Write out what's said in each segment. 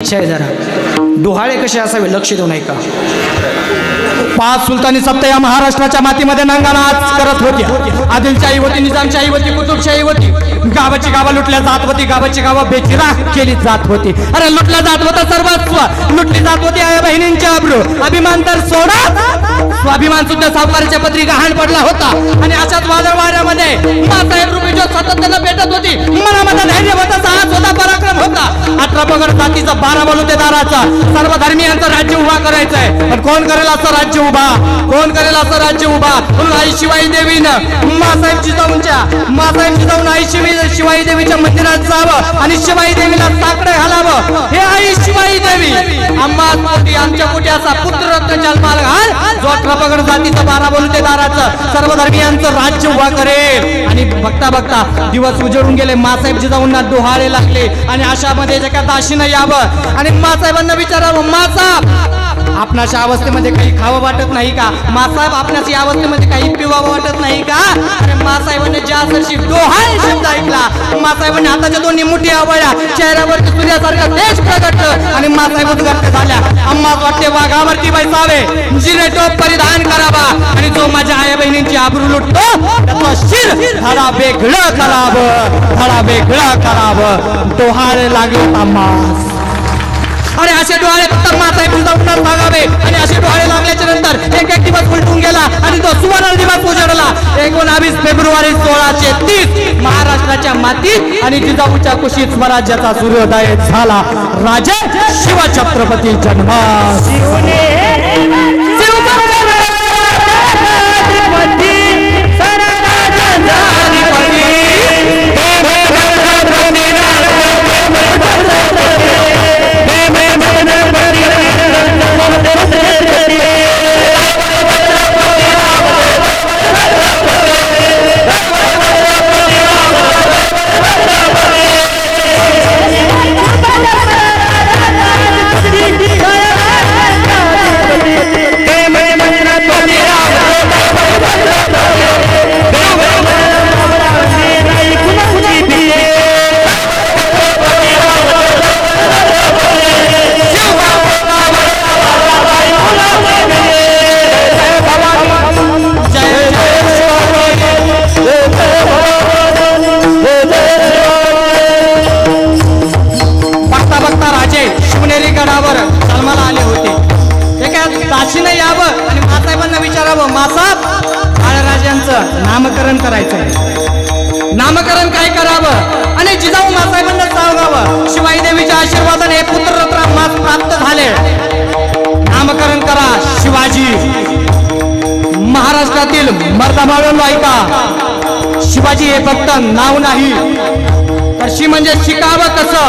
परीक्षा आहे जरा. डोहाळे कसे असावे लक्ष देऊ नाही का. 5 सुलतानी सत्ता या महाराष्ट्राच्या मातीमध्ये नांगानाच करत होती. आदिलशाही होती, निजामशाही होती, कुतुबशाही होती. गावाची गावं लुटल्या जात होती, गावाची गावं बेचिराख केली जात होती. अरे लुटल्या जात होता सर्वस्व, लुटली जात होती आई बहिणींच्या अब्रू. अभिमान तर सोडा, स्वाभिमान सुद्धा सावकाराच्या पत्री गहाण पडला होता. आणि अशाच वादळ वाऱ्यामध्ये मासाहेब रूपी जो सातत्यानं भेटत होती. मनामध्ये धैर्य होता, साहस होता, पराक्रम होता. 18 पगड जातीचा 12 बलुतेदाराचा सर्व धर्मियांचं राज्य उभा करायचंय. पण कोण करेल असं राज्य उभा, कोण करेल असं राज्य उभा. म्हणून आई शिवाई देवीनं मासाहेब जिजाऊन आई शिवाई देवीच्या मंदिरात जावं आणि शिवाई देवीला साकडे घालावं. हे आई शिवाई देवी आम्हा पोटी आमच्या पोटी असा पुत्ररत्न जन्माला घाल जो 18 पगड जातीचं 12 बलुतेदाराचं सर्व धर्मियांचं राज्य उभा करेल. आणि बघता बघता दिवस उजळून गेले. मासाहेब जिजाऊंना डोहाळे लागले आणि अशामध्ये जे का दाशीनं यावं आणि मासाहेबांना विचारावं, मासाहेब आपणाच्या अवस्थेमध्ये काही खावं वाटत नाही का. मासाहेब आपणाची अवस्थेमध्ये काही पिवावं वाटत नाही का. अरे मासाहेबांनी ज्या सरशी डोहाळे शब्द ऐकला, मासाहेबांनी हाताच्या दोन्ही मुठी आवळल्या, चेहऱ्यावरती सूर्यासारखा तेज प्रगटलं आणि मासाहेबच गट्ट झाल्या. आम्हाच वाटते वाघावरती बैसावे, जिने टोप परिधान करावा आणि जो माझ्या आई बहिणींची आबरू लुटतो त्याचा शिर धडा वेगळं करावं, धडा वेगळं करावं. डोहाळे लागले आम्हास. अरे असे डोहाळे फक्त मासाहेब जिजाऊंनाच लागावे. आणि असे डोहाळे लागल्याच्या नंतर एक दिवस उलटून गेला आणि तो सुवर्ण दिवस उजळला. 19 फेब्रुवारी 1630 महाराष्ट्राच्या मातीत आणि जिजाऊच्या कुशीत स्वराज्याचा सूर्योदय झाला. राजे शिवछत्रपती जन्मास. नामकरण करायचंय. नामकरण काय करावं आणि जिजाऊ मासाहेबांना सांगावं, शिवाई देवीच्या आशीर्वादाने पुत्ररत्न मास प्राप्त झाले. नामकरण करा शिवाजी. महाराष्ट्रातील मर्दाबाळांनो ऐका, शिवाजी हे फक्त नाव नाही तर शी म्हणजे शिकावं कसं,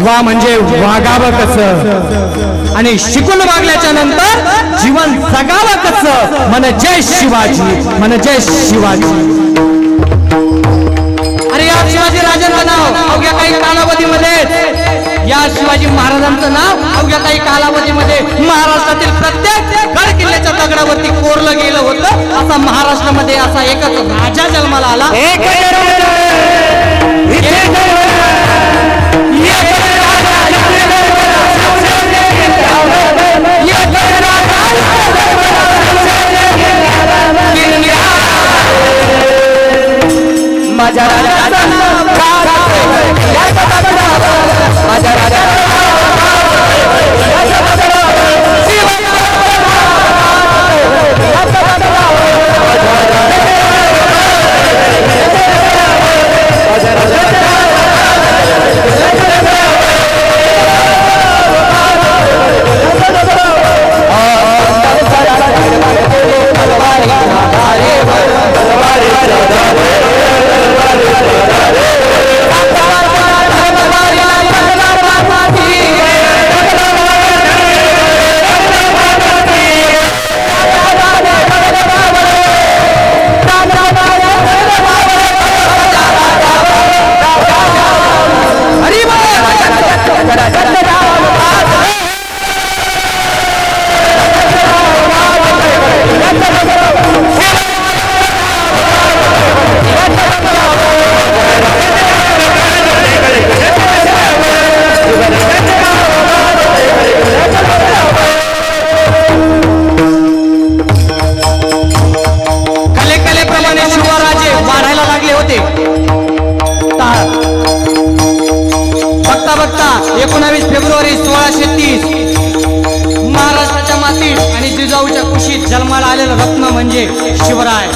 वा म्हणजे वागावं कसं आणि शिकून वागल्याच्या नंतर जीवन जगावं कसं. मन जय शिवाजी, मन जय शिवाजी. अरे या शिवाजी राजांचं नाव अवघ्या काही कालावधीमध्ये, या शिवाजी महाराजांचं नाव अवघ्या काही कालावधीमध्ये महाराष्ट्रातील प्रत्येक गड किल्ल्याच्या दगडावरती कोरलं गेलं होतं. असा महाराष्ट्रामध्ये असा एकच राजा जन्माला आला. माझ्या राजाचा माझ्या राजा Hare 19 फेब्रुवारी 1630 महाराष्ट्राच्या मातीत आणि जिजाऊच्या कुशीत जन्माला आलेलं रत्न म्हणजे शिवराय.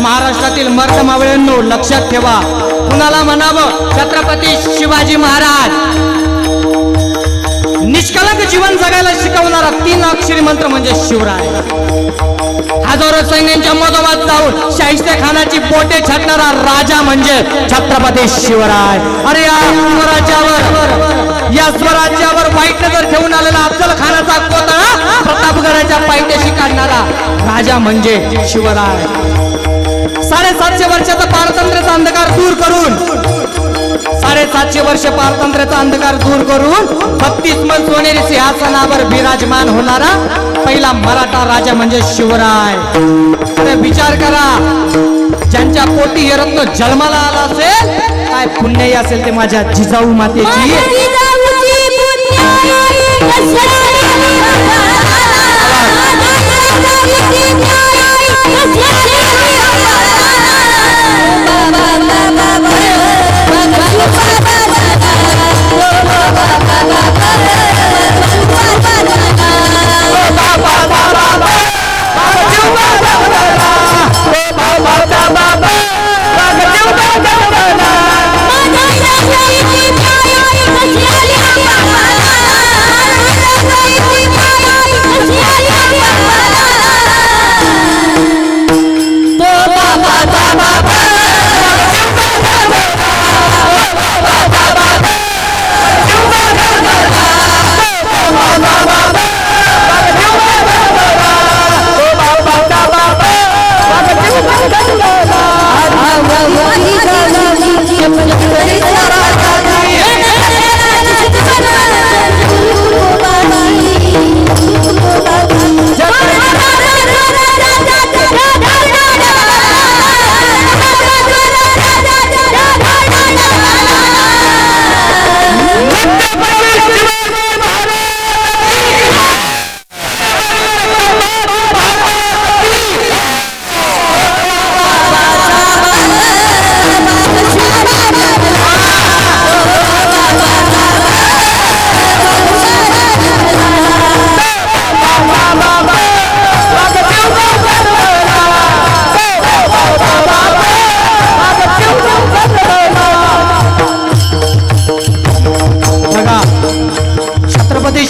महाराष्ट्रातील मर्द मावळ्यांनो लक्षात ठेवा, कुणाला म्हणावं छत्रपती शिवाजी महाराज. निष्कलंक जीवन जगायला शिकवणारा 3 अक्षरी मंत्र म्हणजे शिवराय. हजारो सैन्यांच्या मधोमध जाऊन शाहिस्ते खानाची बोटे छाटणारा राजा म्हणजे छत्रपती शिवराय. अरे या स्वराज्यावर वाईट नजर ठेवून आलेला अफजल खानाचा कोतळा प्रतापगडाच्या पायथ्याशी काढणारा राजा म्हणजे शिवराय. 750 वर्षाचा पारतंत्र्याचा अंधकार दूर करून 750 वर्ष पारतंत्र्याचा अंधकार दूर करून 32 मन सोनेरी सिंहासनावर विराजमान होणारा पहिला मराठा राजा म्हणजे शिवराय. तर विचार करा, ज्यांच्या पोटी हे रत्न जन्माला आला असेल, काय पुण्यही असेल ते माझ्या जिजाऊ मातेची.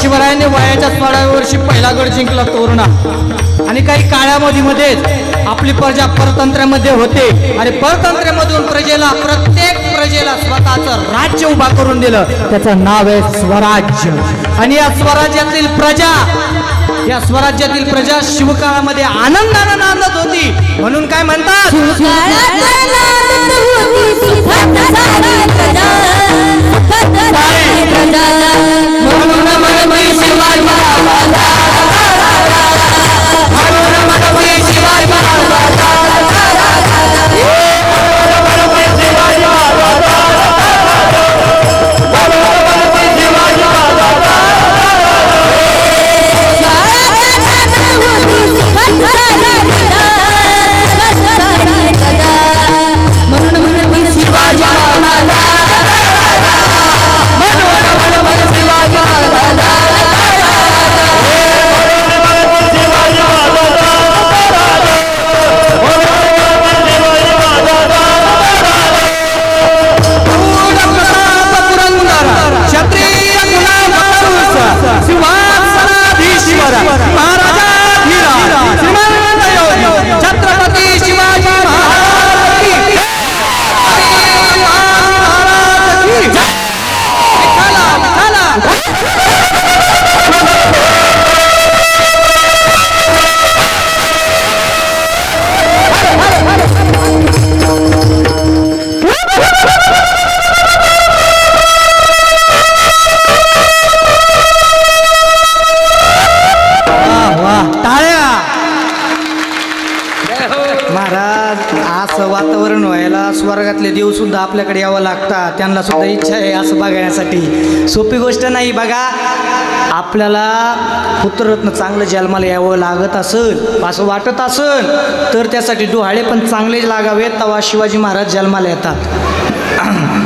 शिवरायाने वयाच्या 16व्या वर्षी पहिला गड जिंकला तोरणा. आणि काही काळामध्येच आपली प्रजा परतंत्र्यामध्ये होते आणि परतंत्र्यामधून प्रत्येक प्रजेला स्वतःचं राज्य उभा करून दिलं. त्याचं नाव आहे स्वराज्य. आणि या स्वराज्यातील प्रजा शिवकाळामध्ये आनंदाने नांदत होती. म्हणून काय म्हणतात, वातावरण व्हायला स्वर्गातले देव सुद्धा आपल्याकडे यावं लागतात. त्यांना सुद्धा इच्छा आहे असं बघण्यासाठी. सोपी गोष्ट नाही. बघा, आपल्याला पुत्ररत्न चांगलं जन्माला यावं लागत असेल, असं वाटत असेल, तर त्यासाठी डोहाळे पण चांगले लागावेत, तेव्हा शिवाजी महाराज जन्माला येतात.